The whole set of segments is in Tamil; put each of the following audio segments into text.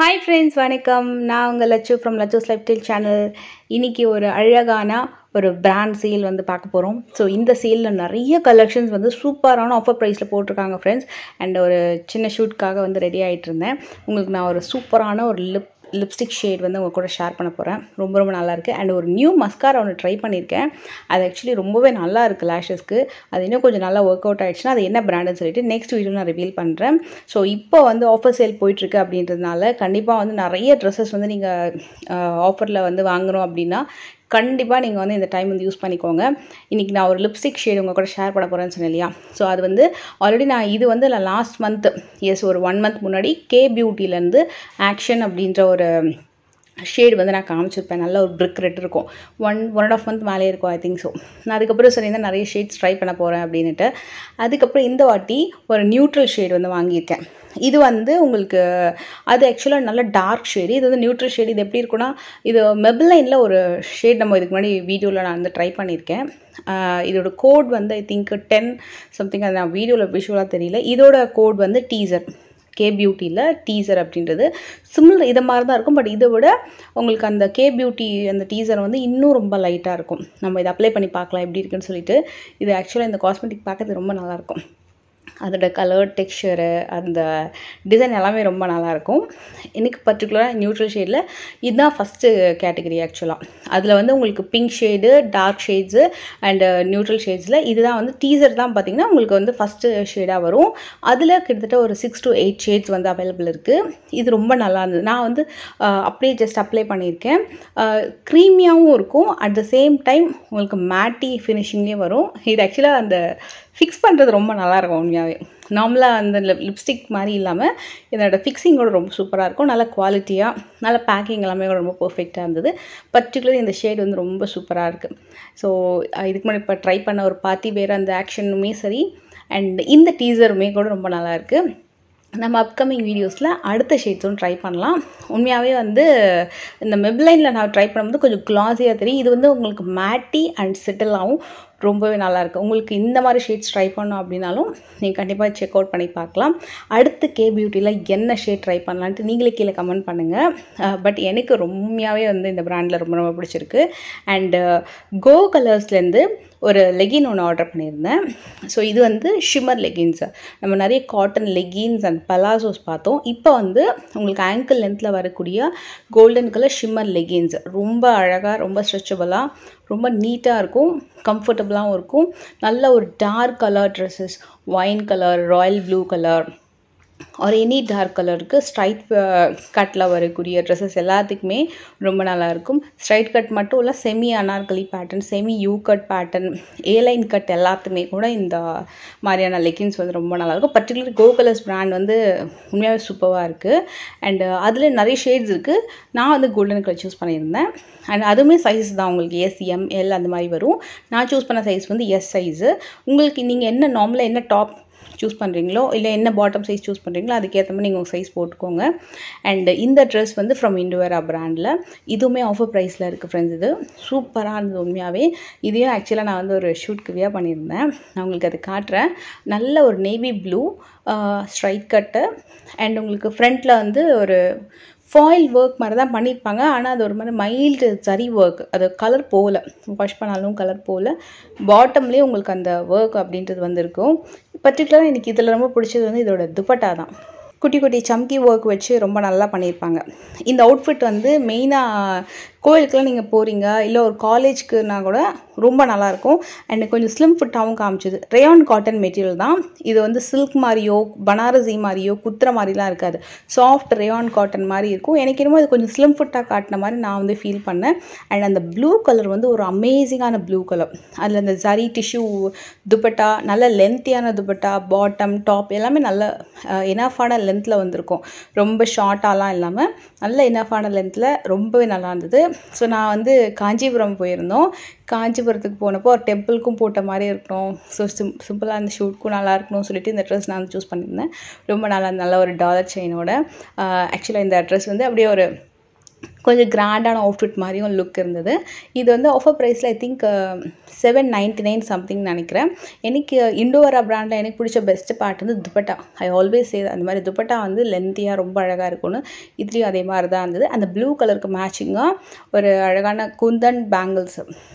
Hi friends, வணக்கம். நான் உங்கள் Lakshu from Lakshu's lifestyle channel. இன்றைக்கி ஒரு அழகான ஒரு பிராண்ட் சேல் வந்து பார்க்க போகிறோம். ஸோ இந்த சேலில் நிறைய கலெக்ஷன்ஸ் வந்து சூப்பரான ஆஃபர் ப்ரைஸில் போட்டிருக்காங்க ஃப்ரெண்ட்ஸ். அண்ட் ஒரு சின்ன ஷூட்காக வந்து ரெடி ஆகிட்டு இருந்தேன். உங்களுக்கு நான் ஒரு சூப்பரான ஒரு லிப்ஸ்டிக் ஷேட் வந்து உங்கள் கூட ஷேர் பண்ண போகிறேன். ரொம்ப நல்லாயிருக்கு. அண்ட் ஒரு நியூ மஸ்காரா ஒன்று ட்ரை பண்ணியிருக்கேன். அது ஆக்சுவலி ரொம்பவே நல்லா இருக்குது லேஷஸ்க்கு. அது இன்னும் கொஞ்சம் நல்லா ஒர்க் அவுட் ஆகிடுச்சுன்னா அது என்ன பிராண்டுன்னு சொல்லிட்டு நெக்ஸ்ட் வீடியோ நான் ரிவீல் பண்ணுறேன். ஸோ இப்போ வந்து ஆஃபர் சேல் போயிட்டுருக்கு அப்படின்றதுனால கண்டிப்பாக வந்து நிறைய ட்ரெஸ்ஸஸ் வந்து நீங்கள் ஆஃபரில் வந்து வாங்குகிறோம் அப்படின்னா கண்டிப்பாக நீங்கள் வந்து இந்த டைம் வந்து யூஸ் பண்ணிக்கோங்க. இன்றைக்கி நான் ஒரு லிப்ஸ்டிக் ஷேடு உங்கள் கூட ஷேர் பண்ண போகிறேன்னு சொன்னேன் இல்லையா. ஸோ அது வந்து ஆல்ரெடி நான் லாஸ்ட் மந்த் ஒரு 1 மந்த் முன்னாடி கே பியூட்டிலேருந்து ஆக்ஷன் அப்படின்ற ஒரு ஷேடு வந்து நான் காமிச்சிருப்பேன். நல்ல ஒரு பிரிக் ரெட் இருக்கும். 1.5 மந்த் மேலே இருக்கும் ஐ திங்க். ஸோ நான் அதுக்கப்புறம் சொல்லியிருந்தேன் நிறைய ஷேட்ஸ் ட்ரை பண்ண போகிறேன் அப்படின்ட்டு. அதுக்கப்புறம் இந்த வாட்டி ஒரு நியூட்ரல் ஷேடு வந்து வாங்கியிருக்கேன். இது வந்து உங்களுக்கு அது ஆக்சுவலாக நல்ல டார்க் ஷேடு. இது வந்து நியூட்ரல் ஷேடு. இது எப்படி இருக்குன்னா, இது மெபிலைனில் ஒரு ஷேட் நம்ம இதுக்கு முன்னாடி வீடியோவில் நான் வந்து ட்ரை பண்ணியிருக்கேன். இதோட கோட் வந்து ஐ திங்க் 10 சம்திங். அது நான் வீடியோவில் விஷுவலாக தெரியல. இதோட கோட் வந்து டீசர். கே பியூட்டியில் டீசர் அப்படின்றது சிமிலர் இதை மாதிரி தான் இருக்கும். பட் இதை விட உங்களுக்கு அந்த கே பியூட்டி அந்த டீசர் வந்து இன்னும் ரொம்ப லைட்டாக இருக்கும். நம்ம இதை அப்ளை பண்ணி பார்க்கலாம் எப்படி இருக்குன்னு சொல்லிட்டு. இது ஆக்சுவலாக இந்த காஸ்மெட்டிக் பார்க்கறது ரொம்ப நல்லாயிருக்கும். அதோட கலர் டெக்ஸ்சரு அந்த டிசைன் எல்லாமே ரொம்ப நல்லாயிருக்கும். எனக்கு பர்டிகுலராக நியூட்ரல் ஷேடில் இதுதான் ஃபஸ்ட்டு கேட்டகரி ஆக்சுவலாக. அதில் வந்து உங்களுக்கு pink shade, dark shades and neutral ஷேட்ஸில் இதுதான் வந்து டீசர் தான் பார்த்திங்கன்னா உங்களுக்கு வந்து ஃபஸ்ட்டு ஷேடாக வரும். அதில் கிட்டத்தட்ட ஒரு 6 to 8 ஷேட்ஸ் வந்து அவைலபிள் இருக்குது. இது ரொம்ப நல்லா இருந்தது. நான் வந்து அப்படியே ஜஸ்ட் அப்ளை பண்ணியிருக்கேன். க்ரீமியாகவும் இருக்கும். அட் த சேம் டைம் உங்களுக்கு மேட்டி ஃபினிஷிங்லேயே வரும். இது ஆக்சுவலாக அந்த ஃபிக்ஸ் பண்ணுறது ரொம்ப நல்லாயிருக்கும் உண்மையாகவே. நார்மலாக அந்த லிப்ஸ்டிக் மாதிரி இல்லாமல் இதோட ஃபிக்ஸிங்கோட ரொம்ப சூப்பராக இருக்கும். நல்ல குவாலிட்டியாக நல்ல பேக்கிங் எல்லாமே ரொம்ப பர்ஃபெக்டாக இருந்தது. பர்டிகுலர் இந்த ஷேட் வந்து ரொம்ப சூப்பராக இருக்குது. ஸோ இதுக்கு முன்னாடி இப்போ ட்ரை பண்ண ஒரு பார்ட்டி வேறு அந்த ஆக்ஷனுமே சரி அண்ட் இந்த டீசருமே கூட ரொம்ப நல்லாயிருக்கு. நம்ம அப்கமிங் வீடியோஸில் அடுத்த ஷேட்ஸும் ட்ரை பண்ணலாம். உண்மையாகவே வந்து இந்த மெபிலைனில் நான் ட்ரை பண்ணும்போது கொஞ்சம் க்ளாஸியாக தெரியும். இது வந்து உங்களுக்கு மேட்டி அண்ட் செட்டிலாகவும் ரொம்பவே நல்லாயிருக்கு. உங்களுக்கு இந்த மாதிரி ஷேட்ஸ் ட்ரை பண்ணோம் அப்படின்னாலும் நீங்கள் கண்டிப்பாக செக் அவுட் பண்ணி பார்க்கலாம். அடுத்து கே பியூட்டியில் என்ன ஷேட் ட்ரை பண்ணலான்ட்டு நீங்களே கீழே கமெண்ட் பண்ணுங்கள். பட் எனக்கு ரொம்பவே வந்து இந்த பிராண்டில் ரொம்ப பிடிச்சிருக்கு. அண்டு கோ கலர்ஸ்லேருந்து ஒரு லெகின் ஒன்று ஆர்டர் பண்ணியிருந்தேன். ஸோ இது வந்து ஷிம்மர் லெகின்ஸு. நம்ம நிறைய காட்டன் லெகின்ஸ் அண்ட் பலாசோஸ் பார்த்தோம். இப்போ வந்து உங்களுக்கு ஆங்கிள் லென்த்தில் வரக்கூடிய கோல்டன் கலர் ஷிம்மர் லெகின்ஸ் ரொம்ப அழகாக, ரொம்ப ஸ்ட்ரெச்சபிளாக, ரொம்ப நீட்டாக இருக்கும், கம்ஃபர்டபுளாகவும் இருக்கும். நல்ல ஒரு dark colour dresses, wine colour, royal blue colour ஒரு எனி டார்க் கலருக்கு ஸ்ட்ரைட் கட்டில் வரக்கூடிய ட்ரெஸ்ஸஸ் எல்லாத்துக்குமே ரொம்ப நல்லாயிருக்கும். ஸ்ட்ரைட் கட் மட்டும் இல்லை, semi Anarkali pattern, semi you cut pattern, airline cut எல்லாத்துக்குமே கூட இந்த மாதிரியான லெகின்ஸ் வந்து ரொம்ப நல்லாயிருக்கும். பர்டிகுலர் கோ கலர்ஸ் பிராண்ட் வந்து உண்மையாகவே சூப்பராக இருக்குது. அண்டு அதில் நிறைய ஷேட்ஸ் இருக்குது. நான் வந்து கோல்டன் கலர் சூஸ் பண்ணியிருந்தேன். அண்ட் அதுவுமே சைஸ் தான் உங்களுக்கு எஸ், எம், எல் அந்த மாதிரி வரும். நான் சூஸ் பண்ண சைஸ் வந்து எஸ் சைஸு. உங்களுக்கு நீங்கள் என்ன நார்மலாக என்ன டாப் சூஸ் பண்ணுறீங்களோ இல்லை என்ன பாட்டம் சைஸ் சூஸ் பண்ணுறீங்களோ அதுக்கேற்ற மாதிரி நீங்கள் உங்கள் சைஸ் போட்டுக்கோங்க. அண்ட் இந்த ட்ரெஸ் வந்து ஃப்ரம் இண்டோவேரா பிராண்டில் இதுவுமே ஆஃபர் ப்ரைஸில் இருக்குது ஃப்ரெண்ட்ஸ். இது சூப்பராக இருந்தது உண்மையாகவே. இதையும் ஆக்சுவலாக நான் வந்து ஒரு ஷூட்க்கு வியர் பண்ணியிருந்தேன். நான் உங்களுக்கு அது காட்டுறேன். நல்ல ஒரு navy blue straight cut and உங்களுக்கு ஃப்ரண்ட்டில் வந்து ஒரு ஃபாயில் ஒர்க் மாதிரி தான் பண்ணியிருப்பாங்க. ஆனால் அது ஒரு மாதிரி மைல்டு சரி ஒர்க். அது கலர் போகல, வாஷ் பண்ணாலும் கலர் போகல. பாட்டம்லேயே உங்களுக்கு அந்த ஒர்க் அப்படின்றது வந்துருக்கும். பர்டிகுலராக எனக்கு இதில் ரொம்ப பிடிச்சது வந்து இதோட துப்பட்டா தான். குட்டி குட்டி சம்கி ஒர்க் வச்சு ரொம்ப நல்லா பண்ணியிருப்பாங்க. இந்த அவுட்ஃபிட் வந்து மெயினாக கோயிலுக்குலாம் நீங்கள் போகிறீங்க இல்லை ஒரு காலேஜ்க்குனா கூட ரொம்ப நல்லாயிருக்கும். அண்ட் கொஞ்சம் ஸ்லிம் ஃபிட்டாகவும் காமிச்சிது. ரேயான் காட்டன் மெட்டீரியல் தான். இது வந்து சில்க் மாதிரியோ பனாரசி மாதிரியோ குத்துற மாதிரிலாம் இருக்காது. சாஃப்ட் ரேயான் காட்டன் மாதிரி இருக்கும். எனக்கு என்னமோ இது கொஞ்சம் ஸ்லிம் ஃபிட்டாக காட்டின மாதிரி நான் வந்து ஃபீல் பண்ணேன். அண்ட் அந்த ப்ளூ கலர் வந்து ஒரு அமேசிங்கான ப்ளூ கலர். அதில் அந்த ஜரி டிஷ்யூ துப்பட்டா, நல்ல லென்த்தியான துப்பட்டா, பாட்டம் டாப் எல்லாமே நல்ல எனஃபான லென்த்தில் வந்திருக்கும். ரொம்ப ஷார்ட்டாலாம் இல்லாமல் நல்ல எனஃபான லென்த்தில் ரொம்பவே நல்லா இருந்தது. ஸோ நான் வந்து காஞ்சிபுரம் போயிருந்தோம். காஞ்சிபுரத்துக்கு போனப்போ ஒரு டெம்பிளுக்கும் போட்ட மாதிரி இருக்கணும். ஸோ சிம்பிளாக அந்த ஷூட்க்கும் நல்லா இருக்கணும்னு சொல்லிட்டு இந்த ட்ரெஸ் நான் சூஸ் பண்ணியிருந்தேன். ரொம்ப நல்ல ஒரு டாலர் செயினோட. ஆக்சுவலாக இந்த ட்ரெஸ் வந்து அப்படியே ஒரு கொஞ்சம் கிராண்டான அவுட்ஃபிட் மாதிரியும் லுக் இருந்தது. இது வந்து ஆஃபர் ப்ரைஸில் ஐ திங்க் 799 சம்திங் நினைக்கிறேன். எனக்கு இண்டோவரா பிராண்டில் எனக்கு பிடிச்ச பெஸ்ட் பார்ட் வந்து துப்பட்டா. ஐ ஆல்வேஸ் சே அந்த மாதிரி துப்பட்டா வந்து லென்த்தியாக ரொம்ப அழகாக இருக்கும்னு. இதுலேயும் அதே மாதிரி தான் இருந்தது. அந்த ப்ளூ கலருக்கு மேட்சிங்காக ஒரு அழகான குந்தன் பேங்கிள்ஸ்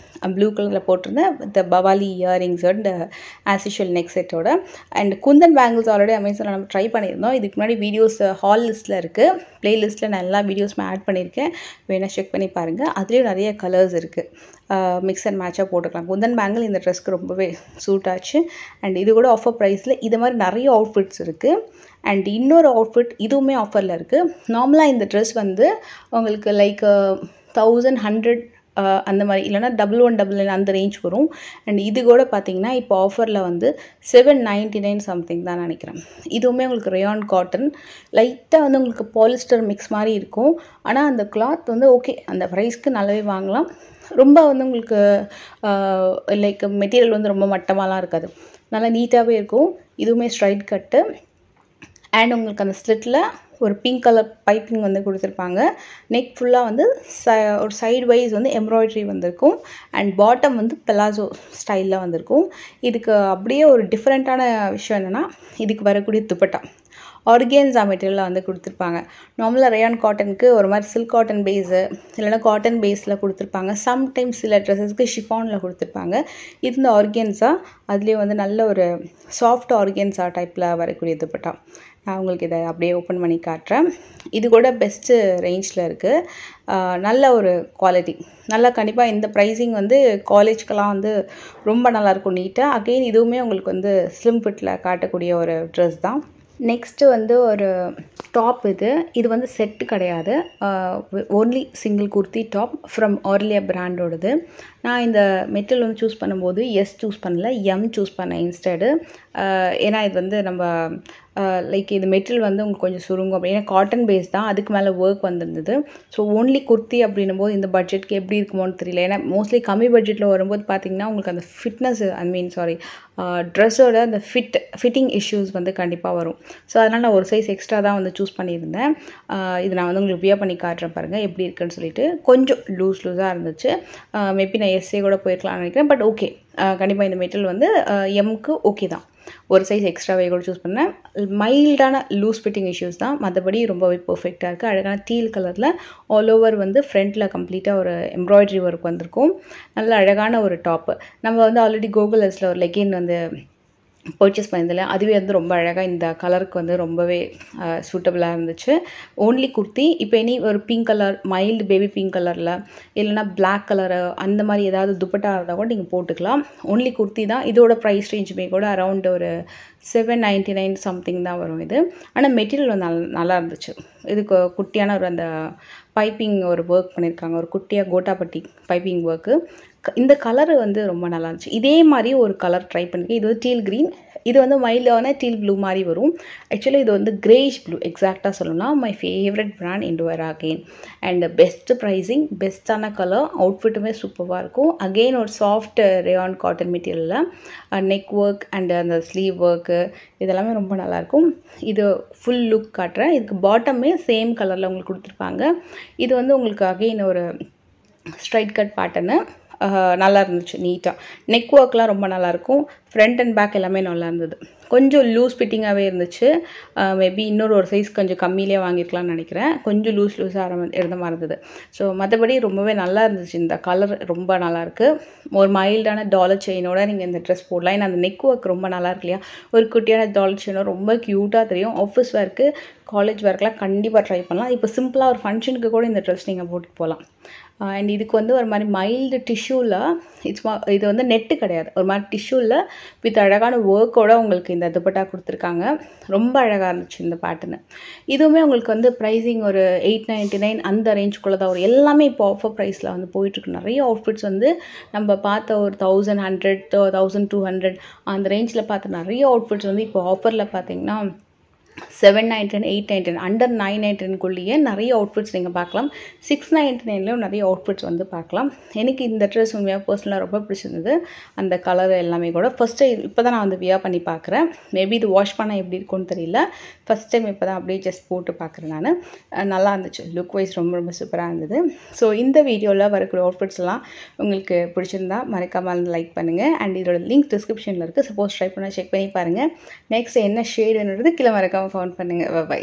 ப்ளூ கலரில் போட்டிருந்தேன். வித் பவாலி earrings and as usual neck செட்டோட. அண்ட் குந்தன் பேங்கிள்ஸ் ஆல்ரெடி அமேசானில் நம்ம ட்ரை பண்ணியிருந்தோம். இதுக்கு முன்னாடி வீடியோஸ் ஹால் லிஸ்ட்டில் இருக்குது. ப்ளேலிஸ்ட்டில் நான் எல்லா வீடியோஸுமே ஆட் பண்ணியிருக்கேன், வேணால் செக் பண்ணி பாருங்கள். அதுலேயும் நிறைய கலர்ஸ் இருக்குது, மிக்ஸ் அண்ட் மேட்சாக போட்டுக்கலாம். குந்தன் பேங்கிள் இந்த ட்ரெஸ்க்கு ரொம்பவே சூட் ஆச்சு. அண்ட் இது கூட ஆஃபர் ப்ரைஸில் இது மாதிரி நிறைய அவுட்ஃபிட்ஸ் இருக்குது. அண்ட் இன்னொரு அவுட்ஃபிட் இதுவுமே ஆஃபரில் இருக்குது. நார்மலாக இந்த ட்ரெஸ் வந்து உங்களுக்கு லைக் 1100 அந்த மாதிரி, இல்லைனா 1199 அந்த ரேஞ்ச் வரும். அண்ட் இது கூட பார்த்தீங்கன்னா இப்போ ஆஃபரில் வந்து 799 சம்திங் தான் நினைக்கிறேன். இதுவுமே உங்களுக்கு ரயான் காட்டன், லைட்டாக வந்து உங்களுக்கு பாலிஸ்டர் மிக்ஸ் மாதிரி இருக்கும். ஆனால் அந்த கிளாத் வந்து ஓகே, அந்த ப்ரைஸ்க்கு நல்லாவே வாங்கலாம். ரொம்ப வந்து உங்களுக்கு லைக் மெட்டீரியல் வந்து ரொம்ப மட்டமாலாம் இருக்காது, நல்லா நீட்டாகவே இருக்கும். இதுவுமே ஸ்ட்ரைட் கட்டு. அண்ட் உங்களுக்கு அந்த ஸ்லிட்டில் ஒரு பிங்க் கலர் பைப்பிங் வந்து கொடுத்துருப்பாங்க. நெக் ஃபுல்லாக வந்து ஒரு சைடு வைஸ் வந்து எம்ப்ராய்டரி வந்திருக்கும். அண்ட் பாட்டம் வந்து பெலாசோ ஸ்டைலில் வந்திருக்கும். இதுக்கு அப்படியே ஒரு டிஃப்ரெண்ட்டான விஷயம் என்னென்னா, இதுக்கு வரக்கூடிய துப்பட்டா ஆர்கேன்ஸா மெட்டீரியலில் வந்து கொடுத்துருப்பாங்க. நார்மலாக ரயான் காட்டனுக்கு ஒரு மாதிரி சில்க் காட்டன் பேஸு இல்லைனா காட்டன் பேஸில் கொடுத்துருப்பாங்க. சம்டைம்ஸ் சில ட்ரெஸ்ஸஸ்க்கு ஷிஃபானில் கொடுத்துருப்பாங்க. இது இந்த ஆர்கேன்ஸா, அதுலேயும் வந்து நல்ல ஒரு சாஃப்ட் ஆர்கேன்ஸா டைப்பில் வரக்கூடிய துப்பட்டா. நான் உங்களுக்கு இதை அப்படியே ஓப்பன் பண்ணி காட்டுறேன். இது கூட பெஸ்ட்டு ரேஞ்சில் இருக்குது, நல்ல ஒரு குவாலிட்டி. நல்லா கண்டிப்பாக இந்த ப்ரைஸிங் வந்து காலேஜ்க்கெலாம் வந்து ரொம்ப நல்லாயிருக்கும், நீட்டாக. அகெயின் இதுவுமே உங்களுக்கு வந்து ஸ்லிம் ஃபிட்டில் காட்டக்கூடிய ஒரு ட்ரெஸ் தான். நெக்ஸ்ட்டு வந்து ஒரு டாப். இது வந்து செட்டு கிடையாது, only single kurti top from Aurelia பிராண்டோடது. நான் இந்த மெட்டீரியல் வந்து சூஸ் பண்ணும்போது எஸ் சூஸ் பண்ணல, எம் சூஸ் பண்ணேன் இன்ஸ்டடு. ஏன்னா இது வந்து நம்ம லைக் இது மெட்டீரியல் வந்து உங்களுக்கு கொஞ்சம் சுருங்கும் அப்படி, ஏன்னா காட்டன் பேஸ் தான், அதுக்கு மேலே ஒர்க் வந்திருந்தது. ஸோ ஓன்லி குர்த்தி அப்படின்னும் போது இந்த பட்ஜெட்க்கு எப்படி இருக்குமோன்னு தெரியல. ஏன்னா மோஸ்ட்லி கம்மி பட்ஜெட்டில் வரும்போது பார்த்தீங்கன்னா உங்களுக்கு அந்த ஃபிட்னஸ் ட்ரெஸ்ஸோட அந்த ஃபிட்டிங் இஷ்யூஸ் வந்து கண்டிப்பாக வரும். ஸோ அதனால் நான் ஒரு சைஸ் எக்ஸ்ட்ரா தான் வந்து சூஸ் பண்ணியிருந்தேன். இது நான் வந்து உங்களுக்கு வியர் பண்ணி காட்டுறேன் பாருங்கள் எப்படி இருக்குன்னு சொல்லிட்டு. கொஞ்சம் லூஸாக இருந்துச்சு, மேபி நான் எஸ்ஏ கூட போயிருக்கலாம்னு நினைக்கிறேன். பட் ஓகே, கண்டிப்பாக இந்த மெட்டீரியல் வந்து எம்க்கு ஓகே தான். ஒரு சைஸ் எக்ஸ்ட்ராவே கூட சூஸ் பண்ணேன். மைல்டான லூஸ் ஃபிட்டிங் இஷ்யூஸ் தான், மற்றபடி ரொம்பவே பர்ஃபெக்டாக இருக்குது. அழகான டீல் கலரில் ஆல் ஓவர் வந்து ஃப்ரண்ட்டில் கம்ப்ளீட்டாக ஒரு எம்ப்ராய்டரி ஒர்க் வந்திருக்கும். நல்ல அழகான ஒரு டாப்பு. நம்ம வந்து ஆல்ரெடி கோகுலஸில் ஒரு லெகின் வந்து பர்ச்சேஸ் பண்ணியிருந்தேன், அதுவே வந்து ரொம்ப அழகாக இந்த கலருக்கு வந்து ரொம்பவே சூட்டபுளாக இருந்துச்சு. ஓன்லி குர்த்தி. இப்போ இனி ஒரு pink colour, mild baby pink கலரில் இல்லைனா பிளாக் கலரு அந்த மாதிரி ஏதாவது துப்பட்டா இருந்தால் கூட நீங்கள் போட்டுக்கலாம். ஓன்லி குர்த்தி தான். இதோட ப்ரைஸ் ரேஞ்சுமே கூட அரௌண்ட் ஒரு 799 சம்திங் தான் வரும் இது. ஆனால் மெட்டீரியல் வந்து நல்லா இருந்துச்சு. இதுக்கு குட்டியான ஒரு அந்த பைப்பிங் ஒரு ஒர்க் பண்ணியிருக்காங்க, ஒரு குட்டியாக கோட்டாப்பட்டி பைப்பிங் ஒர்க்கு. இந்த கலரு வந்து ரொம்ப நல்லா இருந்துச்சு. இதே மாதிரி ஒரு கலர் ட்ரை பண்ணியிருக்கேன். இது வந்து டீல் க்ரீன், இது வந்து மைல்டான டீல் ப்ளூ மாதிரி வரும். ஆக்சுவலி இது வந்து கிரேஷ் ப்ளூ எக்ஸாக்டாக சொல்லணும்னா. My favourite brand Indo Era again. And best pricing, பெஸ்ட்டான கலர், அவுட்ஃபிட்டுமே சூப்பராக இருக்கும். அகெயின் ஒரு சாஃப்ட் ரயான் காட்டன் மெட்டீரியலில் நெக் ஒர்க் அண்ட் அந்த ஸ்லீவ் ஒர்க்கு இதெல்லாமே ரொம்ப நல்லாயிருக்கும். இது ஃபுல் லுக் காட்டுறேன். இதுக்கு பாட்டமே சேம் கலரில் உங்களுக்கு கொடுத்துருப்பாங்க. இது வந்து உங்களுக்கு அகெயின் ஒரு ஸ்ட்ரைட் கட் பேட்டர்னு, நல்லா இருந்துச்சு நீட்டாக. நெக் ஒர்க்லாம் ரொம்ப நல்லாயிருக்கும். ஃப்ரண்ட் அண்ட் பேக் எல்லாமே நல்லா இருந்தது. கொஞ்சம் லூஸ் ஃபிட்டிங்காகவே இருந்துச்சு. மேபி ஒரு சைஸ் கொஞ்சம் கம்மியிலே வாங்கியிருக்கலாம்னு நினைக்கிறேன். கொஞ்சம் லூஸாக இருந்த மாதிரி இருந்தது. ஸோ மற்றபடி ரொம்பவே நல்லா இருந்துச்சு. இந்த கலர் ரொம்ப நல்லாயிருக்கு. ஒரு மைல்டான டாலர் செயினோட நீங்கள் இந்த ட்ரெஸ் போடலாம். ஏன்னா அந்த நெக் ஒர்க் ரொம்ப நல்லா இருக்கு இல்லையா. ஒரு குட்டியான டாலர் செயினோட ரொம்ப க்யூட்டாக தெரியும். ஆஃபீஸ் ஒர்க்கு, காலேஜ் ஒர்க்லாம் கண்டிப்பாக ட்ரை பண்ணலாம். இப்போ சிம்பிளாக ஒரு ஃபங்க்ஷனுக்கு கூட இந்த ட்ரெஸ் நீங்கள் போட்டுட்டு போகலாம். அண்ட் இதுக்கு வந்து ஒரு மாதிரி மைல்டு டிஷ்யூவில், இது வந்து நெட்டு கிடையாது, ஒரு மாதிரி டிஷ்யூவில் வித் அழகான ஒர்க்கோட உங்களுக்கு இந்த துப்பட்டா கொடுத்துருக்காங்க. ரொம்ப அழகாக இருந்துச்சு இந்த பேட்டர்னு. இதுவுமே உங்களுக்கு வந்து ப்ரைஸிங் ஒரு 899 அந்த ரேஞ்சுக்குள்ளே தான் வரும். எல்லாமே இப்போ ஆஃபர் ப்ரைஸில் வந்து போயிட்டுருக்கு. நிறைய அவுட்ஃபிட்ஸ் வந்து நம்ம பார்த்த ஒரு 1100 1200 அந்த ரேஞ்சில் பார்த்த நிறைய அவுட்ஃபிட்ஸ் வந்து இப்போ ஆஃபரில் பார்த்தீங்கன்னா 799 899 அண்டர் 999 நிறைய அவுட்ஃபிட்ஸ் நீங்கள் பார்க்கலாம். 699 நிறைய அவுட்ஃபிட்ஸ் வந்து பார்க்கலாம். எனக்கு இந்த ட்ரெஸ் உண்மையாக பர்சனலாக ரொம்ப பிடிச்சிருந்தது. அந்த கலர் எல்லாமே கூட ஃபஸ்ட்டு இப்போ தான் நான் வந்து வியர் பண்ணி பார்க்குறேன். மேபி இது வாஷ் பண்ணால் எப்படி இருக்கும்னு தெரியல. ஃபஸ்ட் டைம் இப்போ தான் அப்படியே ஜஸ்ட் போட்டு பார்க்குறேன் நான். நல்லா இருந்துச்சு, லுக் வைஸ் ரொம்ப ரொம்ப சூப்பராக இருந்தது. ஸோ இந்த வீடியோவில் வரக்கூடிய அவுட்ஃபிட்ஸ்லாம் உங்களுக்கு பிடிச்சிருந்தா மறக்காமல் லைக் பண்ணுங்கள். அண்ட் இதோட லிங்க் டிஸ்கிரிப்ஷனில் இருக்குது. சப்போஸ் ட்ரை பண்ணால் செக் பண்ணி பாருங்கள். நெக்ஸ்ட் என்ன ஷேடுன்றது கீழே மறக்காமல் கமெண்ட் பண்ணுங்கள். பை.